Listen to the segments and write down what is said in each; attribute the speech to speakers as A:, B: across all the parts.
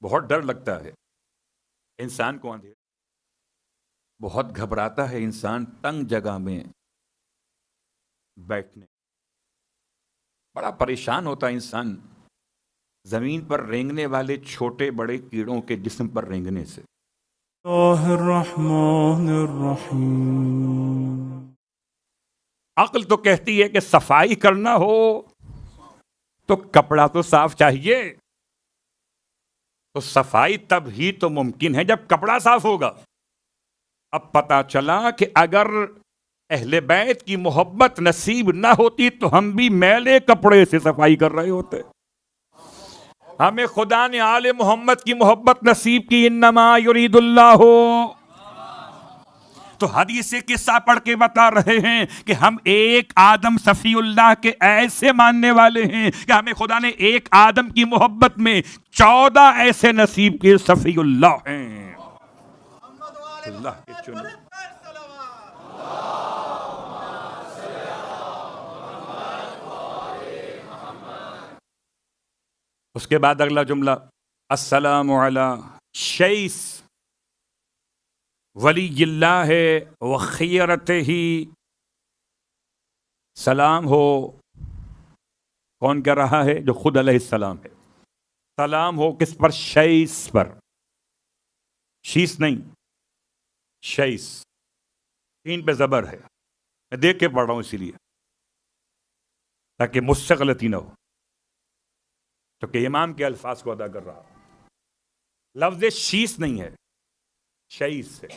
A: بہت ڈر لگتا ہے انسان کو اندھیرے، بہت گھبراتا ہے انسان تنگ جگہ میں بیٹھنے، بڑا پریشان ہوتا ہے انسان زمین پر رینگنے والے چھوٹے بڑے کیڑوں کے جسم پر رینگنے سے۔
B: اللہ الرحمن الرحیم۔
A: عقل تو کہتی ہے کہ صفائی کرنا ہو تو کپڑا تو صاف چاہیے، تو صفائی تب ہی تو ممکن ہے جب کپڑا صاف ہوگا۔ اب پتا چلا کہ اگر اہل بیت کی محبت نصیب نہ ہوتی تو ہم بھی میلے کپڑے سے صفائی کر رہے ہوتے۔ ہمیں خدا نے آل محمد کی محبت نصیب کی، انما یرید اللہ ہو، تو حدیث قصہ پڑھ کے بتا رہے ہیں کہ ہم ایک آدم صفی اللہ کے ایسے ماننے والے ہیں کہ ہمیں خدا نے ایک آدم کی محبت میں 14 ایسے نصیب کے صفی اللہ ہیں، اللہ کے چنے۔ اس کے بعد اگلا جملہ، السلام علی شیس ولی اللہ و خیرتہ ہی، سلام ہو، کون کہہ رہا ہے؟ جو خود علیہ السلام ہے۔ سلام ہو کس پر؟ شیس پر، شیس نہیں، شیس، تین پہ زبر ہے، میں دیکھ کے پڑھ رہا ہوں اسی لیے تاکہ مجھ سے غلطی نہ ہو، کیونکہ امام کے الفاظ کو ادا کر رہا ہوں۔ لفظ شیس نہیں ہے، شیس سے،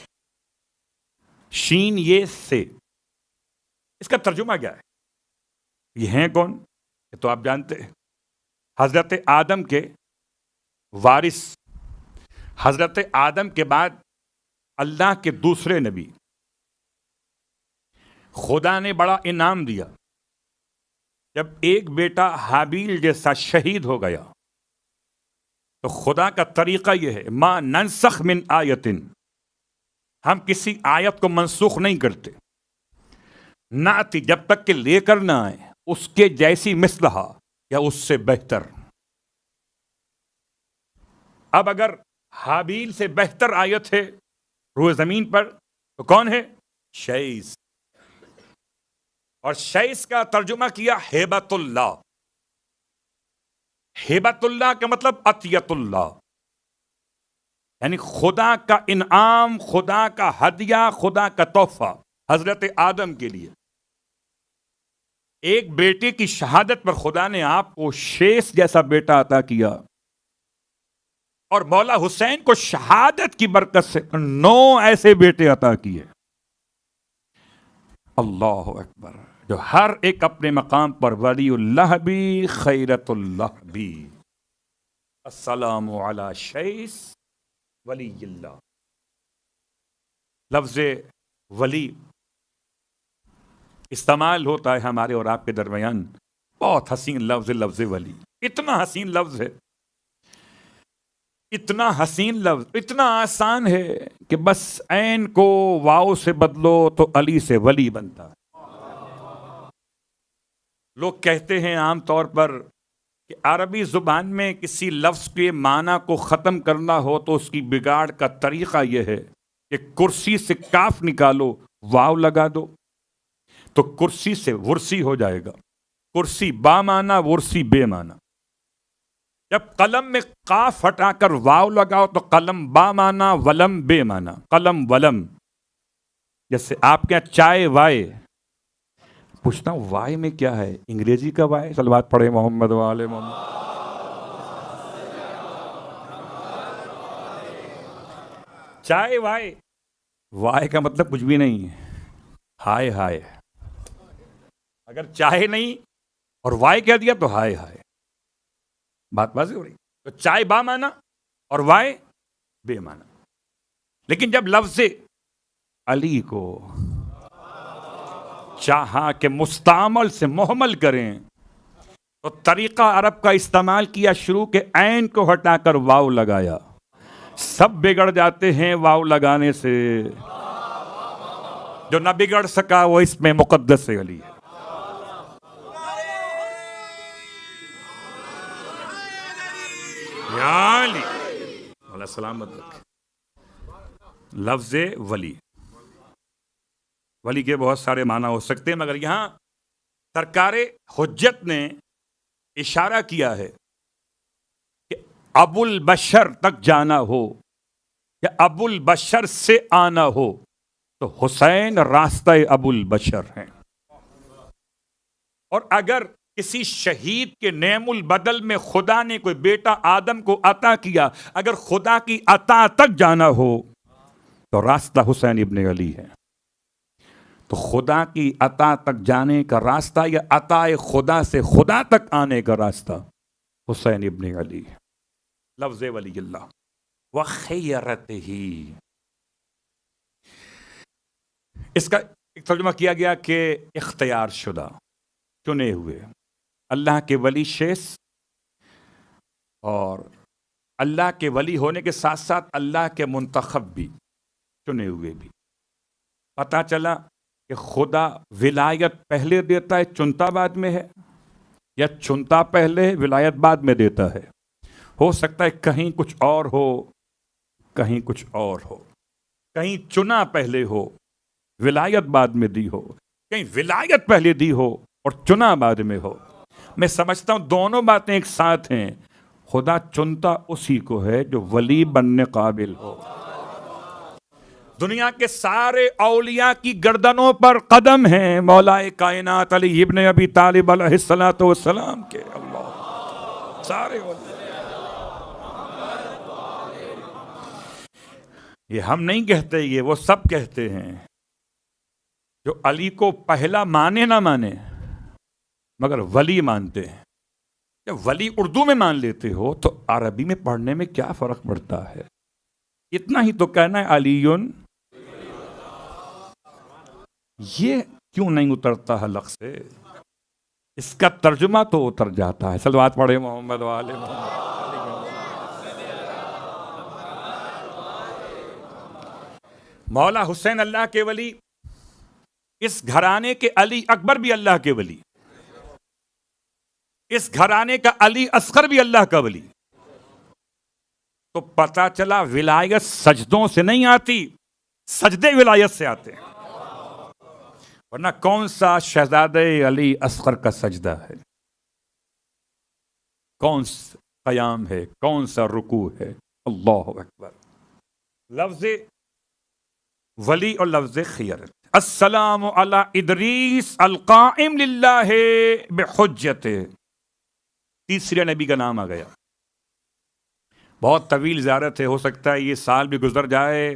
A: شین یہ سے۔ اس کا ترجمہ کیا ہے؟ یہ ہیں کون؟ یہ تو آپ جانتے ہیں، حضرت آدم کے وارث، حضرت آدم کے بعد اللہ کے دوسرے نبی۔ خدا نے بڑا انعام دیا، جب ایک بیٹا حابیل جیسا شہید ہو گیا تو خدا کا طریقہ یہ ہے، ما ننسخ من آیت، ہم کسی آیت کو منسوخ نہیں کرتے، نہ آتی جب تک کہ لے کر نہ آئے اس کے جیسی مثلہا یا اس سے بہتر۔ اب اگر حابیل سے بہتر آیت ہے روئے زمین پر تو کون ہے؟ شیس۔ اور شیس کا ترجمہ کیا ہیبت اللہ۔ ہیبت اللہ کا مطلب عطیت اللہ، یعنی خدا کا انعام، خدا کا ہدیہ، خدا کا تحفہ حضرت آدم کے لیے۔ ایک بیٹے کی شہادت پر خدا نے آپ کو شیس جیسا بیٹا عطا کیا، اور مولا حسین کو شہادت کی برکت سے 9 ایسے بیٹے عطا کیے۔ اللہ اکبر، جو ہر ایک اپنے مقام پر ولی اللہ بھی خیرت اللہ بھی۔ السلام علی شیس ولی اللہ۔ لفظ ولی استعمال ہوتا ہے ہمارے اور آپ کے درمیان، بہت حسین لفظ، لفظ ولی، اتنا حسین لفظ ہے، اتنا حسین لفظ، اتنا آسان ہے کہ بس عین کو واو سے بدلو تو علی سے ولی بنتا ہے۔ لوگ کہتے ہیں عام طور پر کہ عربی زبان میں کسی لفظ کے معنی کو ختم کرنا ہو تو اس کی بگاڑ کا طریقہ یہ ہے کہ کرسی سے کاف نکالو، واو لگا دو تو کرسی سے ورسی ہو جائے گا، کرسی با معنی، ورسی بے معنی۔ جب قلم میں قاف ہٹا کر واو لگاؤ تو قلم با معنی، ولم بے معنی، قلم ولم۔ جیسے آپ کے یہاں چائے وائے، پوچھتا ہوں وائے میں کیا ہے؟ انگریزی کا وائے؟ صلوات پڑھے محمد وآل محمد۔ چائے وائے، وائے کا مطلب کچھ بھی نہیں ہے، ہائے ہائے۔ اگر چائے نہیں اور وائے کہہ دیا تو ہائے ہائے، بات واضح ہو رہی۔ تو چائے با معنی اور وائے بے معنی۔ لیکن جب لفظ علی کو چاہا کہ مستعمل سے محمل کریں تو طریقہ عرب کا استعمال کیا شروع کے عین کو ہٹا کر واو لگایا۔ سب بگڑ جاتے ہیں واو لگانے سے، جو نہ بگڑ سکا وہ اس میں مقدس علی ہے۔ یا علی، اللہ سلامت رکھے. لفظ ولی، ولی کے بہت سارے معنی ہو سکتے ہیں، مگر یہاں سرکار حجت نے اشارہ کیا ہے کہ ابو البشر تک جانا ہو یا ابو البشر سے آنا ہو تو حسین راستہ ابو البشر ہیں. اور اگر کسی شہید کے نعم البدل میں خدا نے کوئی بیٹا آدم کو عطا کیا، اگر خدا کی عطا تک جانا ہو تو راستہ حسین ابن علی ہے. تو خدا کی عطا تک جانے کا راستہ یا عطا خدا سے خدا تک آنے کا راستہ حسین ابن علی ہے. لفظ ولی اللہ وخیرتہ، اس کا ایک ترجمہ کیا گیا کہ اختیار شدہ، چنے ہوئے. اللہ کے ولی شیس، اور اللہ کے ولی ہونے کے ساتھ ساتھ اللہ کے منتخب بھی، چنے ہوئے بھی. پتہ چلا کہ خدا ولایت پہلے دیتا ہے، چنتا بعد میں ہے، یا چنتا پہلے ولایت بعد میں دیتا ہے. ہو سکتا ہے کہیں کچھ اور ہو، کہیں کچھ اور ہو، کہیں چنا پہلے ہو ولایت بعد میں دی ہو، کہیں ولایت پہلے دی ہو اور چنا بعد میں ہو. میں سمجھتا ہوں دونوں باتیں ایک ساتھ ہیں. خدا چنتا اسی کو ہے جو ولی بننے قابل ہو. دنیا کے سارے اولیاء کی گردنوں پر قدم ہیں مولا کائنات علی ابن ابی طالب علیہ الصلوۃ والسلام کے. اللہ، سارے اولیاء. یہ ہم نہیں کہتے، یہ وہ سب کہتے ہیں. جو علی کو پہلا مانے نہ مانے مگر ولی مانتے ہیں. جب ولی اردو میں مان لیتے ہو تو عربی میں پڑھنے میں کیا فرق پڑتا ہے؟ اتنا ہی تو کہنا ہے علیٌ. یہ کیوں نہیں اترتا حلق سے؟ اس کا ترجمہ تو اتر جاتا ہے. صلوات پڑھے محمد وآل محمد. مولا حسین اللہ کے ولی، اس گھرانے کے علی اکبر بھی اللہ کے ولی، اس گھرانے کا علی اصغر بھی اللہ کا ولی. تو پتہ چلا ولایت سجدوں سے نہیں آتی، سجدے ولایت سے آتے ہیں. ورنہ کون سا شہزادہ علی اصغر کا سجدہ ہے، کون سا قیام ہے، کون سا رکوع ہے؟ اللہ اکبر. لفظ ولی اور لفظ خیرت. السلام علی ادریس القائم للہ بحجت، تیسرے نبی کا نام آ گیا. بہت طویل زیارت ہے، ہو سکتا ہے یہ سال بھی گزر جائے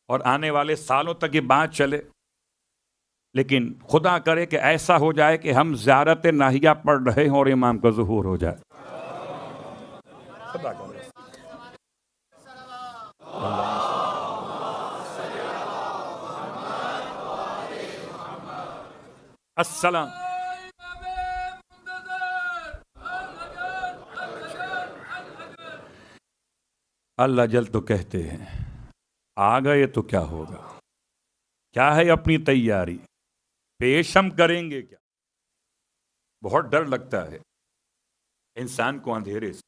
A: اور آنے والے سالوں تک یہ بات چلے، لیکن خدا کرے کہ ایسا ہو جائے کہ ہم زیارت ناہیہ پڑھ رہے ہوں اور امام کا ظہور ہو جائے. خدا کرے. السلام. اللہ جل تو کہتے ہیں آ گئے تو کیا ہوگا، کیا ہے اپنی تیاری، پیش ہم کریں گے کیا. بہت ڈر لگتا ہے انسان کو اندھیرے سے،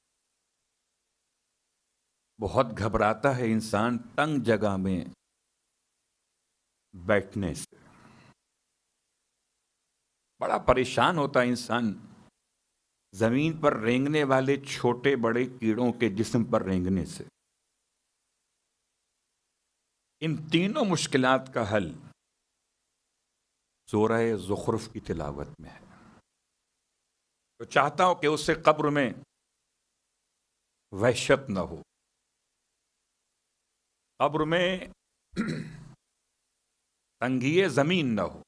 A: بہت گھبراتا ہے انسان تنگ جگہ میں بیٹھنے سے، بڑا پریشان ہوتا ہے انسان زمین پر رینگنے والے چھوٹے بڑے کیڑوں کے جسم پر رینگنے سے. ان تینوں مشکلات کا حل سورہ زخرف کی تلاوت میں ہے. تو چاہتا ہوں کہ اس سے قبر میں وحشت نہ ہو، قبر میں تنگی زمین نہ ہو.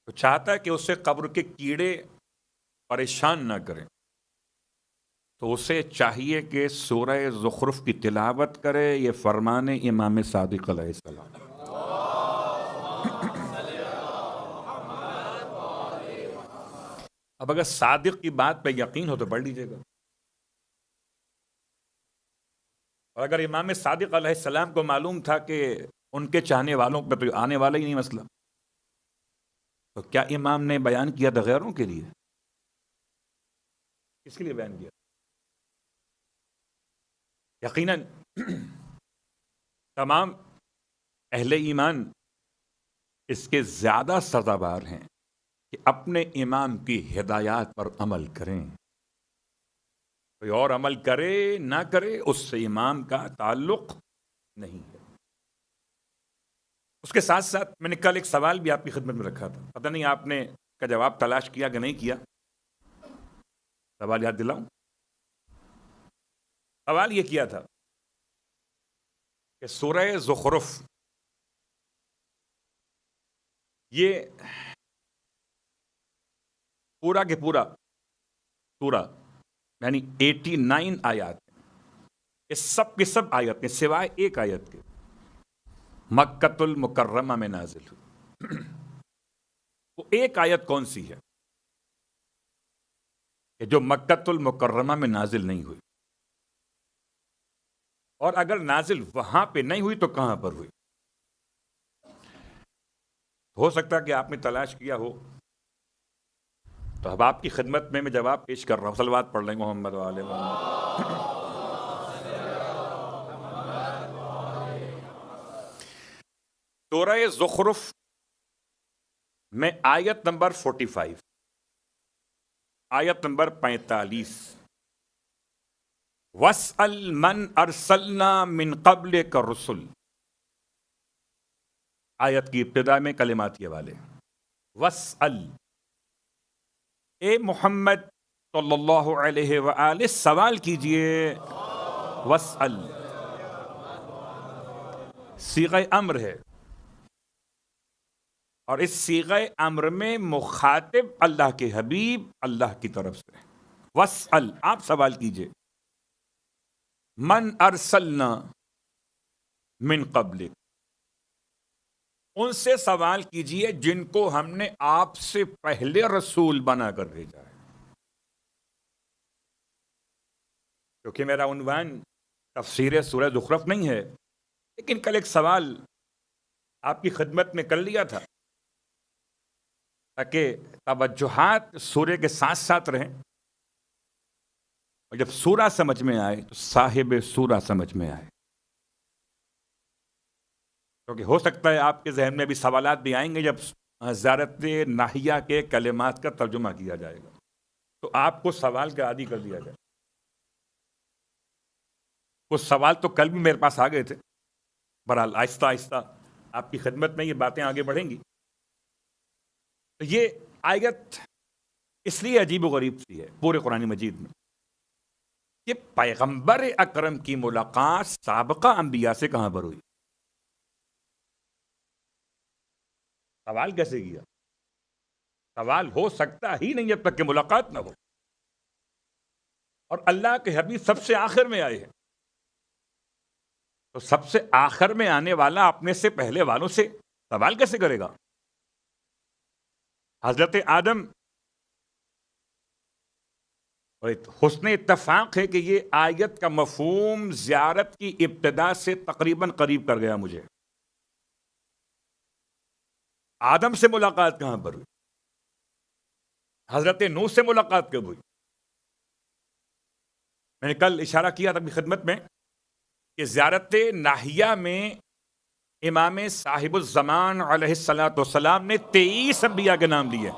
A: تو چاہتا ہے کہ اسے قبر کے کیڑے پریشان نہ کریں، تو اسے چاہیے کہ سورہ زخرف کی تلاوت کرے. یہ فرمان امام صادق علیہ السلام. اب اگر صادق کی بات پہ یقین ہو تو پڑھ لیجیے گا، اور اگر امام صادق علیہ السلام کو معلوم تھا کہ ان کے چاہنے والوں پہ تو آنے والا ہی نہیں مسئلہ، تو کیا امام نے بیان کیا تھا غیروں کے لیے؟ کس کے لیے بیان کیا؟ یقیناً تمام اہل ایمان اس کے زیادہ سزاوار ہیں کہ اپنے امام کی ہدایات پر عمل کریں. کوئی اور عمل کرے نہ کرے اس سے امام کا تعلق نہیں ہے. اس کے ساتھ ساتھ میں نے کل ایک سوال بھی آپ کی خدمت میں رکھا تھا، پتہ نہیں آپ نے کا جواب تلاش کیا کہ نہیں کیا. سوال یاد دلاؤں. سوال یہ کیا تھا کہ سورہ زخرف یہ پورا کے پورا سورہ یعنی 89 آیات یہ سب کے سب آیتیں سوائے ایک آیت کے مکۃ المکرمہ میں نازل ہوئی. وہ ایک آیت کون سی ہے کہ جو مکۃ المکرمہ میں نازل نہیں ہوئی؟ اور اگر نازل وہاں پہ نہیں ہوئی تو کہاں پر ہوئی؟ ہو سکتا ہے کہ آپ نے تلاش کیا ہو، تو اب آپ کی خدمت میں جواب پیش کر رہا ہوں. صلوات پڑھ لیں محمد و آل محمد. سورہ زخرف میں آیت نمبر 45 آیت نمبر 45 وَاسْأَلْ مَنْ أَرْسَلْنَا مِنْ قَبْلِكَ الرُّسُلَ، آیت کی ابتدا میں کلمات یہ والے وَاسْأَلْ، اے محمد صلی اللہ علیہ وآلہ سوال کیجئے. وَاسْأَلْ صیغہ امر ہے، اور اس صیغہ امر میں مخاطب اللہ کے حبیب اللہ کی طرف سے. وَاسْأَلْ آپ سوال کیجئے. من ارسلنا من قبلک، ان سے سوال کیجئے جن کو ہم نے آپ سے پہلے رسول بنا کر بھیجا ہے. کیونکہ میرا عنوان تفسیر سورہ زخرف نہیں ہے، لیکن کل ایک سوال آپ کی خدمت میں کر لیا تھا تاکہ توجہات سورہ کے ساتھ ساتھ رہیں، اور جب سورہ سمجھ میں آئے تو صاحب سورہ سمجھ میں آئے. کیونکہ ہو سکتا ہے آپ کے ذہن میں بھی سوالات بھی آئیں گے جب زیارت ناحیہ کے کلمات کا ترجمہ کیا جائے گا، تو آپ کو سوال کا عادی کر دیا جائے. کچھ سوال تو کل بھی میرے پاس آ گئے تھے. بہرحال آہستہ آہستہ آپ کی خدمت میں یہ باتیں آگے بڑھیں گی. تو یہ آیت اس لیے عجیب و غریب سی ہے پورے قرآن مجید میں کہ پیغمبر اکرم کی ملاقات سابقہ انبیاء سے کہاں پر ہوئی؟ سوال کیسے کیا؟ سوال ہو سکتا ہی نہیں جب تک کہ ملاقات نہ ہو. اور اللہ کے حبیب سب سے آخر میں آئے ہیں، تو سب سے آخر میں آنے والا اپنے سے پہلے والوں سے سوال کیسے کرے گا؟ حضرت آدم، اور حسن اتفاق ہے کہ یہ آیت کا مفہوم زیارت کی ابتدا سے تقریباً قریب کر گیا مجھے. آدم سے ملاقات کہاں پر ہوئی؟ حضرت نوح سے ملاقات کب ہوئی؟ میں نے کل اشارہ کیا تھا اپنی خدمت میں کہ زیارت ناحیہ میں امام صاحب الزمان علیہ الصلاۃ والسلام نے 23 انبیاء کے نام لیے،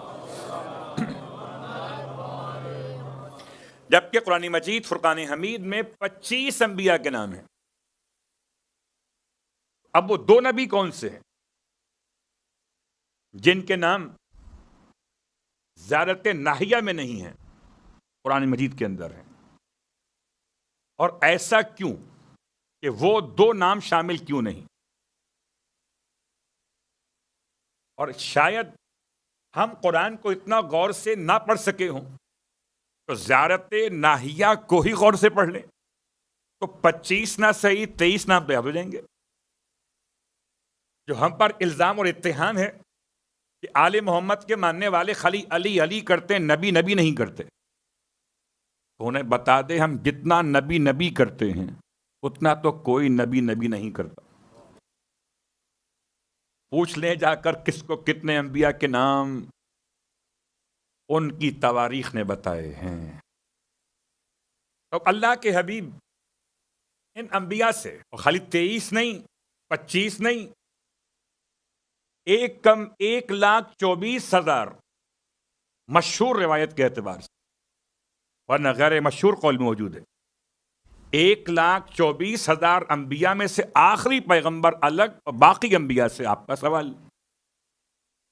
A: جبکہ قرآن مجید فرقان حمید میں 25 انبیاء کے نام ہیں. اب وہ دو نبی کون سے ہیں جن کے نام زیارت ناحیہ میں نہیں ہیں، قرآن مجید کے اندر ہیں؟ اور ایسا کیوں کہ وہ دو نام شامل کیوں نہیں؟ اور شاید ہم قرآن کو اتنا غور سے نہ پڑھ سکے ہوں تو زیارت ناحیہ کو ہی غور سے پڑھ لیں تو 25 نہ صحیح 23 نام تو یاد ہو جائیں گے. جو ہم پر الزام اور اتہام ہے کہ آل محمد کے ماننے والے خالی علی علی کرتے ہیں، نبی نبی نہیں کرتے، تو انہیں بتا دے ہم جتنا نبی نبی کرتے ہیں اتنا تو کوئی نبی نبی نہیں کرتا. پوچھ لیں جا کر کس کو کتنے انبیاء کے نام ان کی تواریخ نے بتائے ہیں. تو اللہ کے حبیب ان انبیاء سے، اور خالی 23 نہیں، 25 نہیں، 1,24,000 مشہور روایت کے اعتبار سے، ورنہ غیر مشہور قول موجود ہے، 1,24,000 انبیاء میں سے آخری پیغمبر الگ اور باقی انبیاء سے آپ کا سوال۔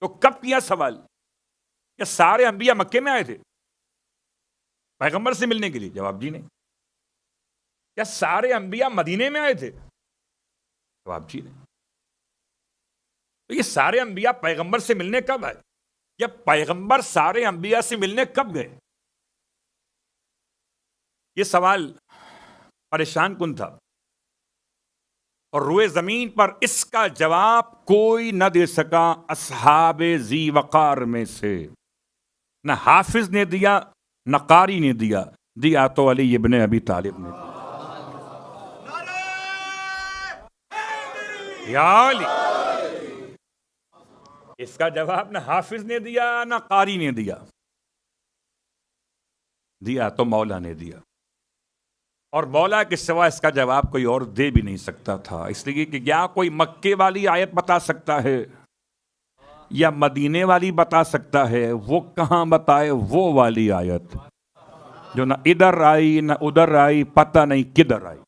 A: تو کب کیا سوال؟ کیا سارے انبیاء مکے میں آئے تھے پیغمبر سے ملنے کے لیے؟ جواب جی نہیں۔ کیا سارے انبیاء مدینے میں آئے تھے؟ جواب جی نہیں۔ تو یہ سارے انبیاء پیغمبر سے ملنے کب آئے؟ یا پیغمبر سارے انبیاء سے ملنے کب گئے؟ یہ سوال پریشان کن تھا، اور روئے زمین پر اس کا جواب کوئی نہ دے سکا اصحاب ذی وقار میں سے، نہ حافظ نے دیا، نہ قاری نے دیا تو علی ابن ابی طالب نے دیا۔ یا علی، اس کا جواب نہ حافظ نے دیا نہ قاری نے دیا تو مولا نے دیا، اور مولا کے سوا اس کا جواب کوئی اور دے بھی نہیں سکتا تھا، اس لیے کہ یا کوئی مکے والی آیت بتا سکتا ہے یا مدینے والی بتا سکتا ہے، وہ کہاں بتائے؟ وہ والی آیت جو نہ ادھر آئی نہ ادھر آئی، پتہ نہیں کدھر آئی،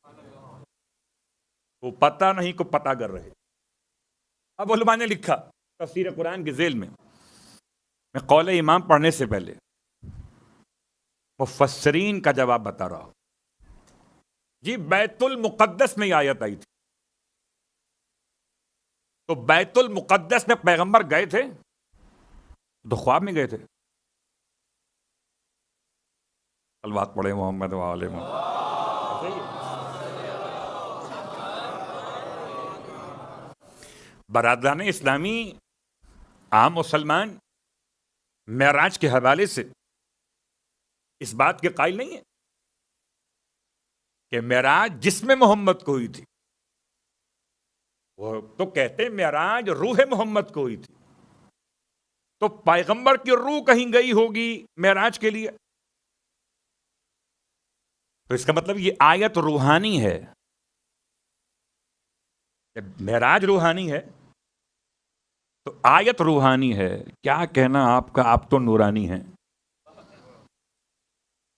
A: وہ پتہ نہیں کو پتہ کر رہے۔ اب علماء نے لکھا تفسیر قرآن کے ذیل میں قول امام پڑھنے سے پہلے مفسرین کا جواب بتا رہا ہوں۔ جی بیت المقدس میں یہ آیت آئی تھی، تو بیت المقدس میں پیغمبر گئے تھے تو خواب میں گئے تھے؟ البات پڑھے محمد و آل محمد۔ برادران اسلامی، عام مسلمان معراج کے حوالے سے اس بات کے قائل نہیں ہے کہ معراج جسم محمد کو ہوئی تھی، وہ تو کہتے ہیں معراج روح محمد کو ہوئی تھی، تو پیغمبر کی روح کہیں گئی ہوگی معراج کے لیے، تو اس کا مطلب یہ آیت روحانی ہے۔ جب معراج روحانی ہے تو آیت روحانی ہے، کیا کہنا آپ کا، آپ تو نورانی ہیں۔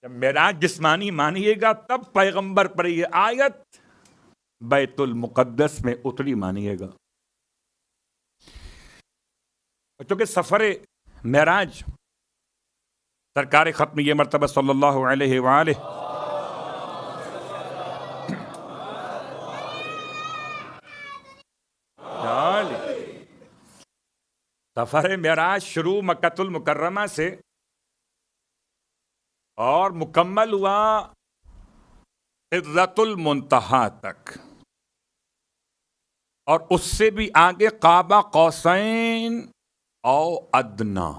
A: جب معراج جسمانی مانیے گا تب پیغمبر پر یہ آیت بیت المقدس میں اتری مانیے گا۔ چونکہ سفر معراج سرکار ختم یہ مرتبہ صلی اللہ علیہ وآلہ سفر معراج شروع مکۃ المکرمہ سے اور مکمل ہوا سدرۃ المنتہا تک، اور اس سے بھی آگے قاب قوسین او ادنا،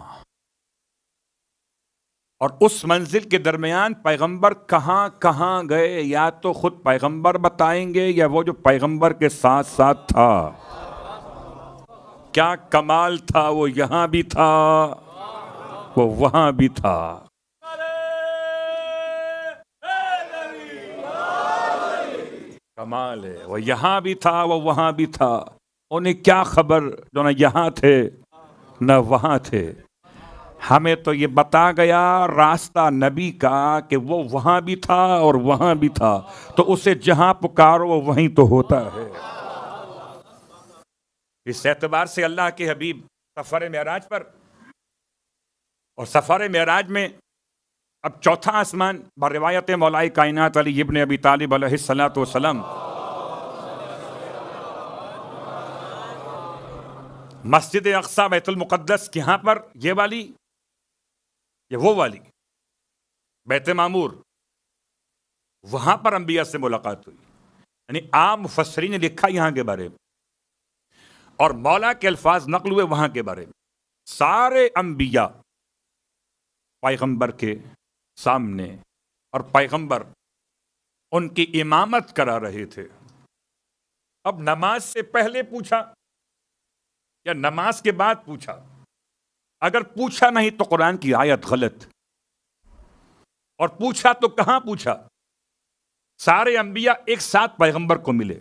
A: اور اس منزل کے درمیان پیغمبر کہاں کہاں گئے یا تو خود پیغمبر بتائیں گے یا وہ جو پیغمبر کے ساتھ ساتھ تھا۔ کیا کمال تھا، وہ یہاں بھی تھا وہ وہاں بھی تھا۔ کمال ہے، وہ یہاں بھی تھا وہ وہاں بھی تھا، انہیں کیا خبر جو نہ یہاں تھے نہ وہاں تھے۔ ہمیں تو یہ بتا گیا راستہ نبی کا کہ وہ وہاں بھی تھا اور وہاں بھی تھا، تو اسے جہاں پکارو وہ وہیں تو ہوتا ہے۔ اس اعتبار سے اللہ کے حبیب سفر معراج پر، اور سفر معراج میں اب چوتھا آسمان بروایت مولا کائنات علی ابن ابی طالب علیہ الصلوۃ والسلام مسجد اقصی بیت المقدس یہاں پر یہ والی یا وہ والی بیت معمور، وہاں پر انبیاء سے ملاقات ہوئی، یعنی عام مفسرین نے لکھا یہاں کے بارے میں، اور مولا کے الفاظ نقل ہوئے وہاں کے بارے میں۔ سارے انبیاء پیغمبر کے سامنے، اور پیغمبر ان کی امامت کرا رہے تھے۔ اب نماز سے پہلے پوچھا یا نماز کے بعد پوچھا؟ اگر پوچھا نہیں تو قرآن کی آیت غلط، اور پوچھا تو کہاں پوچھا؟ سارے انبیاء ایک ساتھ پیغمبر کو ملے.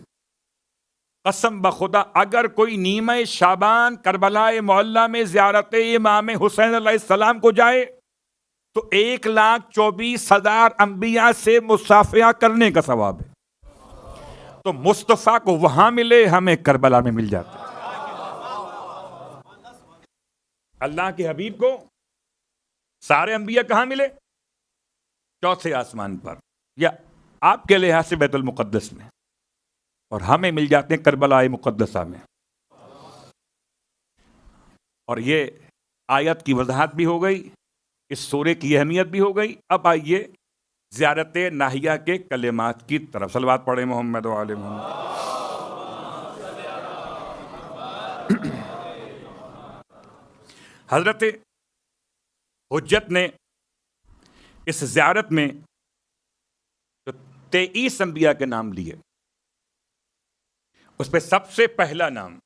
A: قسم بخدا اگر کوئی نیمہ شعبان کربلا معلیٰ میں زیارت امام حسین علیہ السلام کو جائے تو 1,24,000 انبیاء سے مصافحہ کرنے کا ثواب ہے. تو مصطفیٰ کو وہاں ملے، ہمیں کربلا میں مل جاتا ہے. اللہ کے حبیب کو سارے انبیاء کہاں ملے؟ چوتھے آسمان پر، یا آپ کے لحاظ سے بیت المقدس میں، اور ہمیں مل جاتے ہیں کربلا مقدسہ میں. اور یہ آیت کی وضاحت بھی ہو گئی، اس سورے کی اہمیت بھی ہو گئی. اب آئیے زیارت ناہیہ کے کلمات کی طرف. صلوات پڑھیں محمد و آل محمد. حضرت حجت نے اس زیارت میں جو 23 انبیاء کے نام لیے، اس پہ سب سے پہلا نام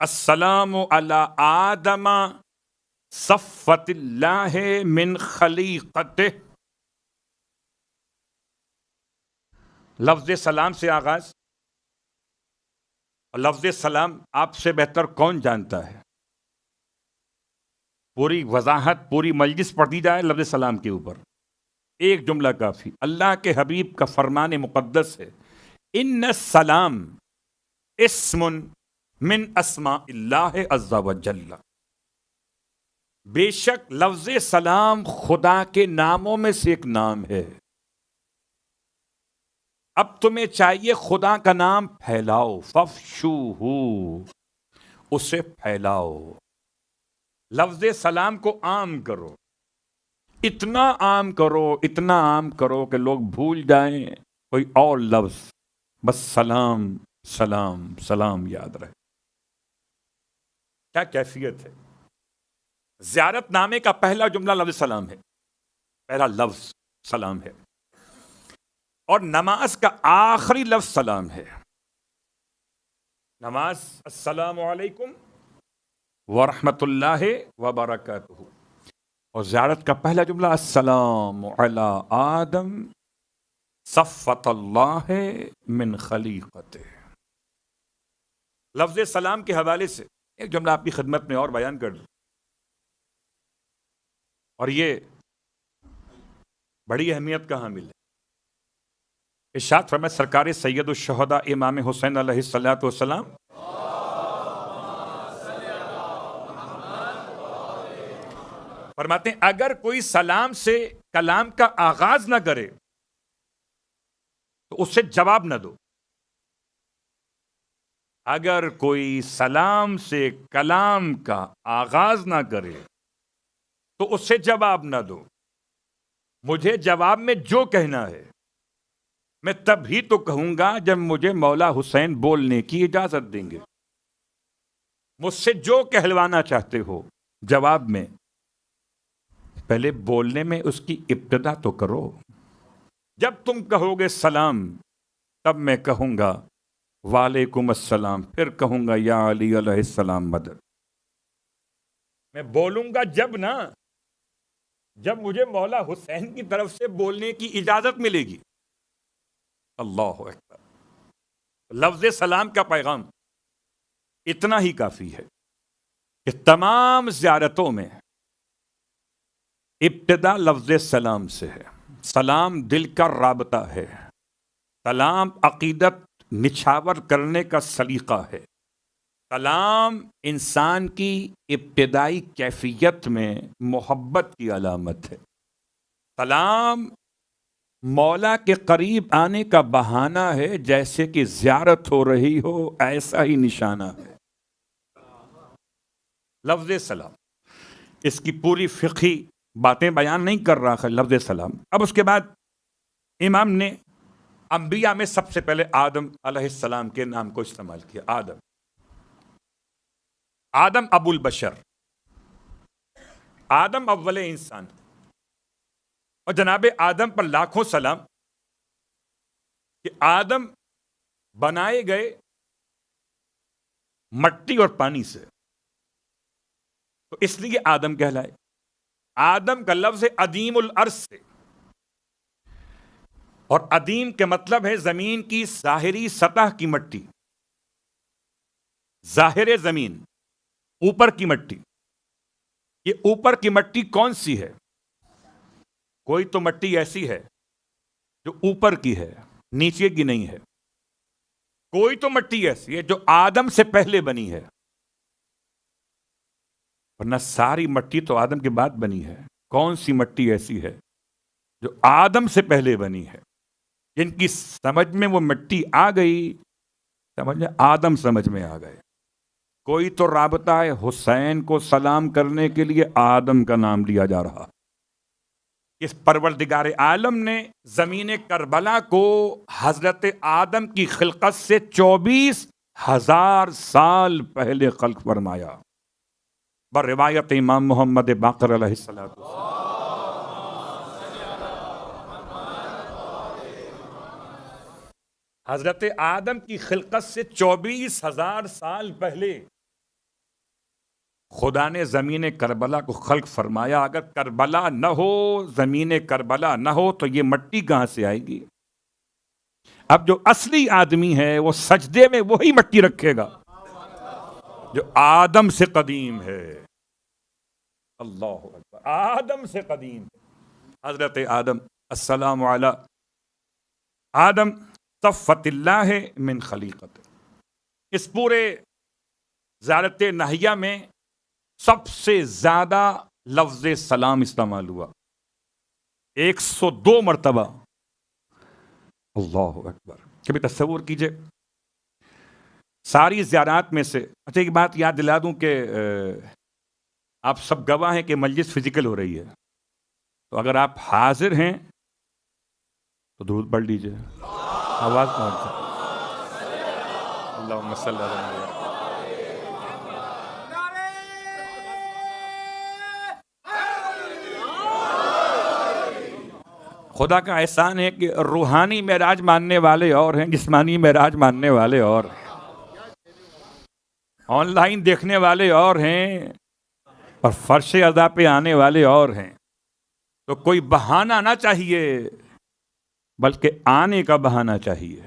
A: السلام علی آدم صفوت اللہ من خلیقتہ. لفظ سلام سے آغاز، اور لفظ سلام آپ سے بہتر کون جانتا ہے؟ پوری وضاحت، پوری مجلس پڑھ دی جائے لفظ سلام کے اوپر، ایک جملہ کافی. اللہ کے حبیب کا فرمان مقدس ہے، ان السلام اسم من اسماء اللہ عز و جل. بے شک لفظ سلام خدا کے ناموں میں سے ایک نام ہے. اب تمہیں چاہیے خدا کا نام پھیلاؤ، فافشوہ، اسے پھیلاؤ. لفظ سلام کو عام کرو، اتنا عام کرو، اتنا عام کرو کہ لوگ بھول جائیں کوئی اور لفظ، بس سلام سلام سلام یاد رہے. کیا کیفیت ہے؟ زیارت نامے کا پہلا جملہ لفظ سلام ہے، پہلا لفظ سلام ہے، اور نماز کا آخری لفظ سلام ہے. نماز السلام علیکم ورحمۃ اللہ وبرکاتہ، اور زیارت کا پہلا جملہ السلام علی آدم صفوت اللہ من خلیقتہ. لفظ سلام کے حوالے سے ایک جملہ آپ کی خدمت میں اور بیان کر دوں، اور یہ بڑی اہمیت کا حامل ہے. ارشاد فرمائے سرکار سید الشہداء امام حسین علیہ الصلوۃ والسلام فرماتے ہیں اگر کوئی سلام سے کلام کا آغاز نہ کرے تو اس سے جواب نہ دو. اگر کوئی سلام سے کلام کا آغاز نہ کرے تو اس سے جواب نہ دو. مجھے جواب میں جو کہنا ہے میں تب ہی تو کہوں گا جب مجھے مولا حسین بولنے کی اجازت دیں گے. مجھ سے جو کہلوانا چاہتے ہو جواب میں، پہلے بولنے میں اس کی ابتدا تو کرو. جب تم کہو گے سلام تب میں کہوں گا وعلیکم السلام، پھر کہوں گا یا علی علیہ السلام مدد. میں بولوں گا جب مجھے مولا حسین کی طرف سے بولنے کی اجازت ملے گی. اللہ اکبر. لفظ سلام کا پیغام اتنا ہی کافی ہے کہ تمام زیارتوں میں ابتدا لفظ سلام سے ہے. سلام دل کا رابطہ ہے، سلام عقیدت نچھاور کرنے کا سلیقہ ہے، سلام انسان کی ابتدائی کیفیت میں محبت کی علامت ہے، سلام مولا کے قریب آنے کا بہانہ ہے، جیسے کہ زیارت ہو رہی ہو ایسا ہی نشانہ ہے. لفظ سلام، اس کی پوری فقہی باتیں بیان نہیں کر رہا ہے لفظ سلام. اب اس کے بعد امام نے انبیاء میں سب سے پہلے آدم علیہ السلام کے نام کو استعمال کیا. آدم ابو البشر، آدم اول انسان، اور جناب آدم پر لاکھوں سلام کہ آدم بنائے گئے مٹی اور پانی سے، تو اس لیے آدم کہلائے. آدم کا لفظ عدیم الارض سے، اور ادیم کے مطلب ہے زمین کی ظاہری سطح کی مٹی، ظاہر زمین، اوپر کی مٹی۔ یہ اوپر کی مٹی کون سی ہے؟ کوئی تو مٹی ایسی ہے جو اوپر کی ہے، نیچے کی نہیں ہے۔ کوئی تو مٹی ایسی ہے جو آدم سے پہلے بنی ہے، ورنہ ساری مٹی تو آدم کے بعد بنی ہے۔ کون سی مٹی ایسی ہے جو آدم سے پہلے بنی ہے؟ جن کی سمجھ میں وہ مٹی آ گئی، سمجھ میں آدم سمجھ میں آ گئے۔ کوئی تو رابطہ ہے حسین کو سلام کرنے کے لیے آدم کا نام لیا جا رہا۔ اس پروردگار عالم نے زمین کربلا کو حضرت آدم کی خلقت سے 24,000 سال پہلے خلق فرمایا، بر روایت امام محمد باقر علیہ السلام۔ حضرت آدم کی خلقت سے 24,000 سال پہلے خدا نے زمین کربلا کو خلق فرمایا۔ اگر کربلا نہ ہو، زمین کربلا نہ ہو، تو یہ مٹی کہاں سے آئے گی؟ اب جو اصلی آدمی ہے وہ سجدے میں وہی مٹی رکھے گا جو آدم سے قدیم ہے۔ اللہ اکبر، آدم سے قدیم ہے۔ حضرت آدم السلام علی آدم صفت اللہ من خلیقت۔ اس پورے زیارت نہیہ میں سب سے زیادہ لفظ سلام استعمال ہوا، 102 مرتبہ۔ اللہ اکبر۔ کبھی تصور کیجئے ساری زیارات میں سے، اچھا ایک بات یاد دلا دوں کہ آپ سب گواہ ہیں کہ مجلس فزیکل ہو رہی ہے، تو اگر آپ حاضر ہیں تو درود پڑھ لیجئے، آواز پہنچ جائے۔ اللہم صلی اللہ علیہ وسلم۔ خدا کا احسان ہے کہ روحانی معراج ماننے والے اور ہیں، جسمانی معراج ماننے والے اور ہیں، آن لائن دیکھنے والے اور ہیں، اور فرش ادا پہ آنے والے اور ہیں۔ تو کوئی بہانہ نہ چاہیے، بلکہ آنے کا بہانہ چاہیے۔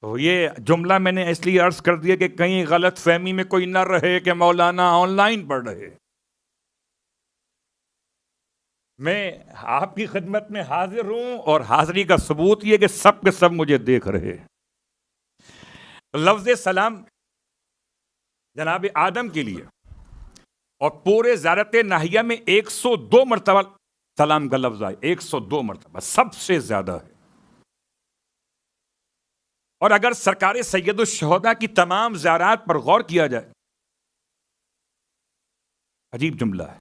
A: تو یہ جملہ میں نے اس لیے عرض کر دیا کہ کہیں غلط فہمی میں کوئی نہ رہے کہ مولانا آن لائن پڑھ رہے۔ میں آپ کی خدمت میں حاضر ہوں، اور حاضری کا ثبوت یہ کہ سب کے سب مجھے دیکھ رہے۔ لفظ سلام جناب آدم کے لیے، اور پورے زیارت نہیہ میں 102 مرتبہ سلام کا لفظ آئے، 102 مرتبہ، سب سے زیادہ ہے۔ اور اگر سرکار سید الشہداء کی تمام زیارات پر غور کیا جائے، عجیب جملہ ہے،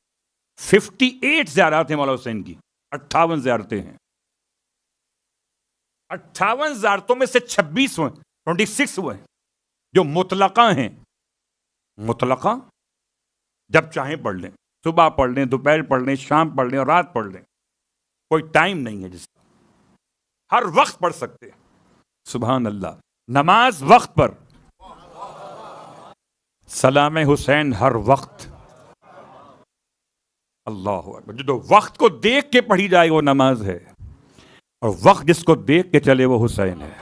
A: 58 زیارات ہیں مولا حسین کی، 58 زیارتیں ہیں۔ 58 زیارتوں میں سے 26 ہوئے، 26 ہوئے جو مطلقہ ہیں۔ مطلقہ جب چاہیں پڑھ لیں، صبح پڑھ لیں، دوپہر پڑھ لیں، شام پڑھ لیں، اور رات پڑھ لیں، کوئی ٹائم نہیں ہے جس کا، ہر وقت پڑھ سکتے ہیں۔ سبحان اللہ۔ نماز وقت پر، سلام حسین ہر وقت۔ اللہ اکبر۔ جو وقت کو دیکھ کے پڑھی جائے وہ نماز ہے، اور وقت جس کو دیکھ کے چلے وہ حسین ہے۔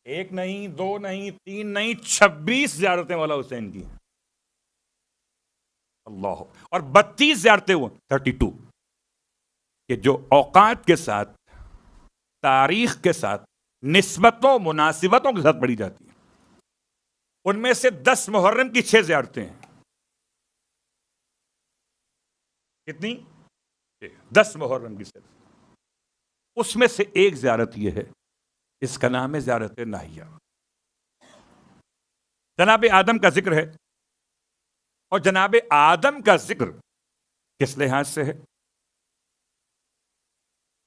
A: ایک نہیں، دو نہیں، تین نہیں، 26 زیارتیں مولا حسین کی ہیں۔ اللہ، اور 32 زیارتیں وہ 32 کہ جو اوقات کے ساتھ، تاریخ کے ساتھ، نسبتوں مناسبتوں کے ساتھ پڑھی جاتی ہیں۔ ان میں سے 10 محرم کی 6 زیارتیں ہیں۔ کتنی؟ 10 محرم کی صرف۔ اس میں سے ایک زیارت یہ ہے، اس کا نام ہے زیارت نہیہ۔ جناب آدم کا ذکر ہے، اور جناب آدم کا ذکر کس لحاظ سے ہے؟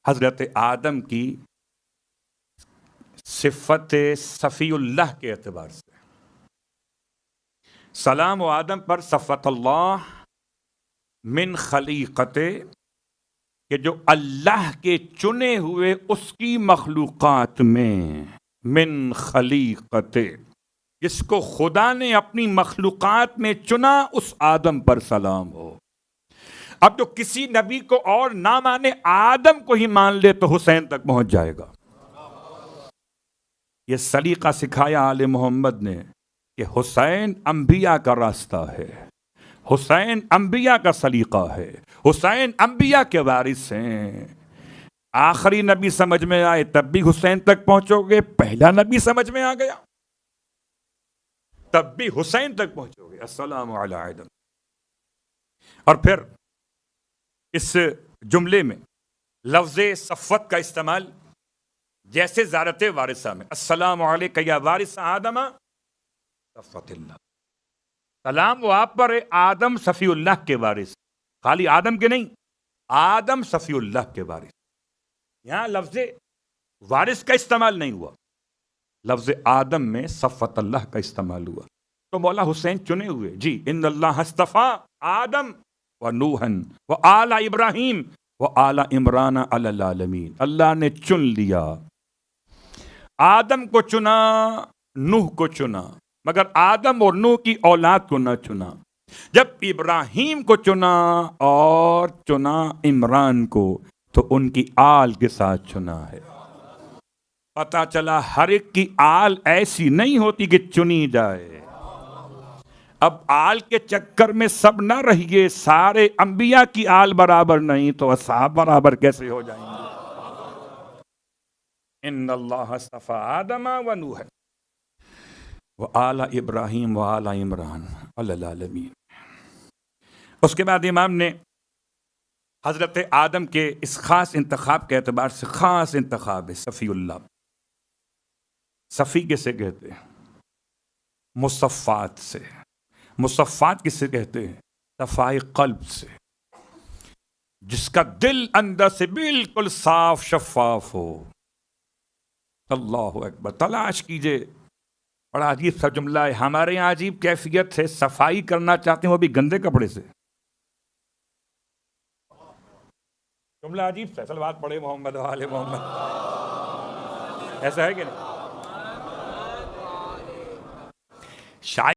A: حضرت آدم کی صفت صفی اللہ کے اعتبار سے۔ سلام و آدم پر صفت اللہ من خلیقت، کہ جو اللہ کے چنے ہوئے اس کی مخلوقات میں، من خلیقت، جس کو خدا نے اپنی مخلوقات میں چنا، اس آدم پر سلام ہو۔ اب جو کسی نبی کو اور نہ مانے، آدم کو ہی مان لے تو حسین تک پہنچ جائے گا۔ یہ سلیقہ سکھایا آل محمد نے کہ حسین انبیاء کا راستہ ہے، حسین انبیاء کا سلیقہ ہے، حسین انبیاء کے وارث ہیں۔ آخری نبی سمجھ میں آئے تب بھی حسین تک پہنچو گے، پہلا نبی سمجھ میں آ گیا تب بھی حسین تک پہنچو گے۔ السلام علی آدم۔ اور پھر اس جملے میں لفظ صفت کا استعمال، جیسے زیارت وارثہ میں السلام علیکہ یا وارث آدم صفت اللہ، سلام وہ آپ پر ہے آدم صفی اللہ کے وارث، خالی آدم کے نہیں، آدم صفی اللہ کے وارث۔ یہاں لفظ وارث کا استعمال نہیں ہوا، لفظ آدم میں صفت اللہ کا استعمال ہوا۔ تو مولا حسین چنے ہوئے، جی ان اللہ اصطفیٰ آدم و نوحن و آل ابراہیم و آل عمران علی العالمین۔ اللہ نے چن لیا، آدم کو چنا، نوح کو چنا، مگر آدم اور نوح کی اولاد کو نہ چنا۔ جب ابراہیم کو چنا اور چنا عمران کو، تو ان کی آل کے ساتھ چنا ہے۔ پتہ چلا ہر ایک کی آل ایسی نہیں ہوتی کہ چنی جائے۔ اب آل کے چکر میں سب نہ رہیے، سارے انبیاء کی آل برابر نہیں تو اصحاب برابر کیسے ہو جائیں گے؟ ان اللہ اصطفیٰ آدم و نوح و آل ابراہیم و آل عمران علی العالمین۔ اس کے بعد امام نے حضرت آدم کے اس خاص انتخاب کے اعتبار سے، خاص انتخاب ہے صفی اللہ۔ صفی کسے کہتے ہیں؟ مصفات سے۔ مصفات کسے کہتے ہیں؟ صفائی قلب سے، جس کا دل اندر سے بالکل صاف شفاف ہو۔ اللہ اکبر، تلاش کیجئے، بڑا عجیب سا جملہ ہے۔ ہمارے یہاں عجیب کیفیت ہے، صفائی کرنا چاہتے ہیں وہ بھی گندے کپڑے سے۔ جملہ عجیب سا، صلوات پڑھے محمد و آل محمد، ایسا ہے کہ نہیں؟ شاید